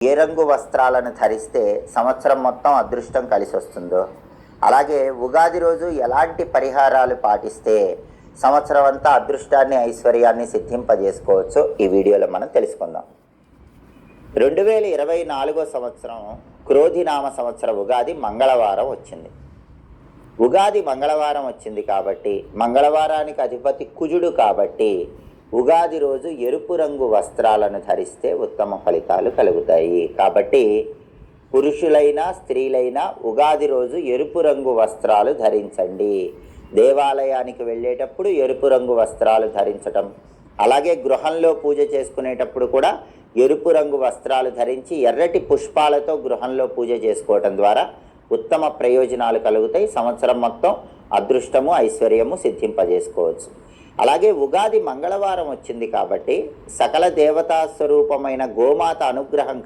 ఏ రంగు వస్త్రాలను ధరిస్తే సంవత్సరం మొత్తం అదృష్టం కలిసి వస్తుందో, అలాగే ఉగాది రోజు ఎలాంటి పరిహారాలు పాటిస్తే సంవత్సరం అంతా అదృష్టాన్ని ఐశ్వర్యాన్ని సిద్ధింపజేసుకోవచ్చో ఈ వీడియోలో మనం తెలుసుకుందాం. 2024 సంవత్సరం క్రోధినామ సంవత్సర ఉగాది మంగళవారం వచ్చింది. ఉగాది మంగళవారం వచ్చింది కాబట్టి, మంగళవారానికి అధిపతి కుజుడు కాబట్టి ఉగాది రోజు ఎరుపు రంగు వస్త్రాలను ధరిస్తే ఉత్తమ ఫలితాలు కలుగుతాయి. కాబట్టి పురుషులైనా స్త్రీలైనా ఉగాది రోజు ఎరుపు రంగు వస్త్రాలు ధరించండి. దేవాలయానికి వెళ్ళేటప్పుడు ఎరుపు రంగు వస్త్రాలు ధరించటం, అలాగే గృహంలో పూజ చేసుకునేటప్పుడు కూడా ఎరుపు రంగు వస్త్రాలు ధరించి ఎర్రటి పుష్పాలతో గృహంలో పూజ చేసుకోవటం ద్వారా ఉత్తమ ప్రయోజనాలు కలుగుతాయి. సంవత్సరం మొత్తం అదృష్టము ఐశ్వర్యము సిద్ధింపజేసుకోవచ్చు. అలాగే ఉగాది మంగళవారం వచ్చింది కాబట్టి సకల దేవతా స్వరూపమైన గోమాత అనుగ్రహం